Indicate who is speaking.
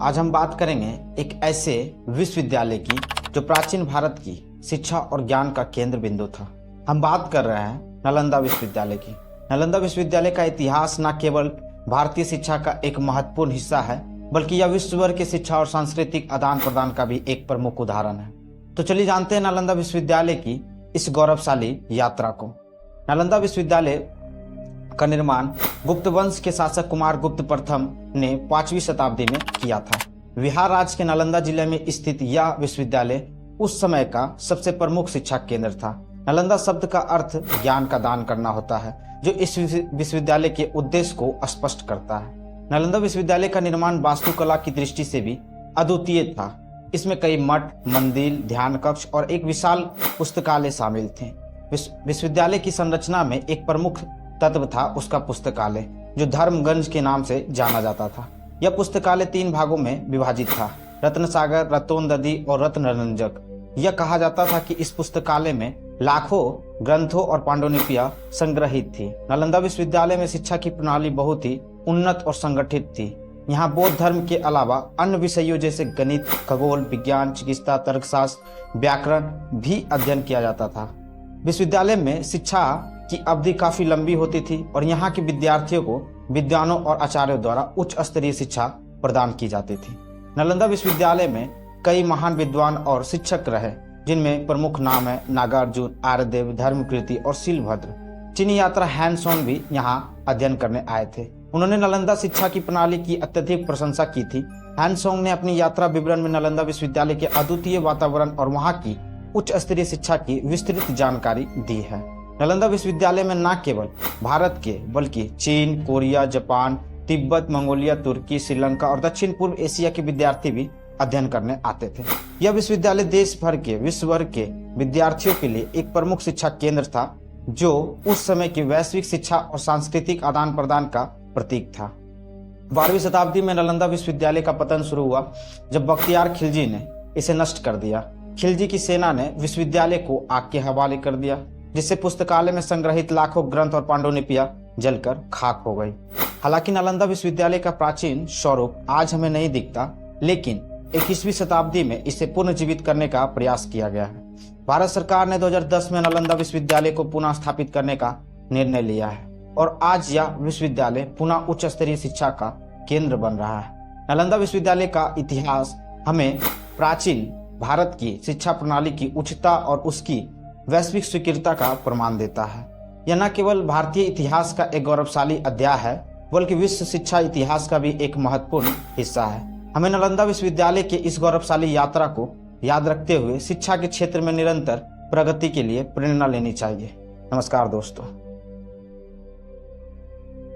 Speaker 1: आज हम बात करेंगे एक ऐसे विश्वविद्यालय की जो प्राचीन भारत की शिक्षा और ज्ञान का केंद्र बिंदु था। हम बात कर रहे हैं नालंदा विश्वविद्यालय की। नालंदा विश्वविद्यालय का इतिहास न केवल भारतीय शिक्षा का एक महत्वपूर्ण हिस्सा है, बल्कि यह विश्व भर की शिक्षा और सांस्कृतिक आदान प्रदान का भी एक प्रमुख उदाहरण है। तो चलिए जानते हैं नालंदा विश्वविद्यालय की इस गौरवशाली यात्रा को। नालंदा विश्वविद्यालय का निर्माण गुप्त वंश के शासक कुमार गुप्त प्रथम ने 5वीं शताब्दी में किया था। बिहार राज्य के नालंदा जिले में स्थित यह विश्वविद्यालय उस समय का सबसे प्रमुख शिक्षा केंद्र था। नालंदा शब्द का अर्थ ज्ञान का दान करना होता है, जो इस विश्वविद्यालय के उद्देश्य को स्पष्ट करता है। नालंदा विश्वविद्यालय का निर्माण वास्तुकला की दृष्टि से भी अद्वितीय था। इसमें कई मठ, मंदिर, ध्यान कक्ष और एक विशाल पुस्तकालय शामिल थे। विश्वविद्यालय की संरचना में एक प्रमुख तत्व था उसका पुस्तकालय, जो धर्मगंज के नाम से जाना जाता था। यह पुस्तकालय 3 भागों में विभाजित था: रत्न सागर, रत्नोदधि और रत्नरंजक। यह कहा जाता था कि इस पुस्तकालय में लाखों ग्रंथों और पांडुलिपियां संग्रहित थी। नालंदा विश्वविद्यालय में शिक्षा की प्रणाली बहुत ही उन्नत और संगठित थी। यहाँ बौद्ध धर्म के अलावा अन्य विषयों जैसे गणित, खगोल, विज्ञान, चिकित्सा, तर्कशास्त्र, व्याकरण भी अध्ययन किया जाता था। विश्वविद्यालय में शिक्षा की अवधि काफी लंबी होती थी और यहाँ के विद्यार्थियों को विद्वानों और आचार्यों द्वारा उच्च स्तरीय शिक्षा प्रदान की जाती थी। नालंदा विश्वविद्यालय में कई महान विद्वान और शिक्षक रहे, जिनमें प्रमुख नाम है नागार्जुन, आर्यदेव, धर्मकीर्ति और शीलभद्र। चीनी यात्रा हैन सोंग भी यहाँ अध्ययन करने आए थे। उन्होंने नालंदा शिक्षा की प्रणाली की अत्यधिक प्रशंसा की थी। हैन सोंग ने अपनी यात्रा विवरण में नालंदा विश्वविद्यालय के अद्वितीय वातावरण और वहाँ की उच्च स्तरीय शिक्षा की विस्तृत जानकारी दी है। नालंदा विश्वविद्यालय में न केवल भारत के बल्कि चीन, कोरिया, जापान, तिब्बत, मंगोलिया, तुर्की, श्रीलंका और दक्षिण पूर्व एशिया के विद्यार्थी भी अध्ययन करने आते थे। यह विश्वविद्यालय देश भर के विश्व भर के विद्यार्थियों के लिए एक प्रमुख शिक्षा केंद्र था, जो उस समय की वैश्विक शिक्षा और सांस्कृतिक आदान प्रदान का प्रतीक था। 12वीं शताब्दी में नालंदा विश्वविद्यालय का पतन शुरू हुआ जब बख्तियार खिलजी ने इसे नष्ट कर दिया। खिलजी की सेना ने विश्वविद्यालय को आग के हवाले कर दिया, जिससे पुस्तकालय में संग्रहित लाखों ग्रंथ और पांडुलिपियां जलकर खाक हो गई। हालांकि नालंदा विश्वविद्यालय का प्राचीन स्वरूप आज हमें नहीं दिखता, लेकिन 21वीं शताब्दी में इसे पुनर्जीवित करने का प्रयास किया गया है। भारत सरकार ने 2010 में नालंदा विश्वविद्यालय को पुनः स्थापित करने का निर्णय लिया है और आज यह विश्वविद्यालय पुनः उच्च स्तरीय शिक्षा का केंद्र बन रहा है। नालंदा विश्वविद्यालय का इतिहास हमें प्राचीन भारत की शिक्षा प्रणाली की उच्चता और उसकी वैश्विक स्वीकृति का प्रमाण देता है। यह न केवल भारतीय इतिहास का एक गौरवशाली अध्याय है, बल्कि विश्व शिक्षा इतिहास का भी एक महत्वपूर्ण हिस्सा है। हमें नालंदा विश्वविद्यालय के इस गौरवशाली यात्रा को याद रखते हुए शिक्षा के क्षेत्र में निरंतर प्रगति के लिए प्रेरणा लेनी चाहिए। नमस्कार दोस्तों।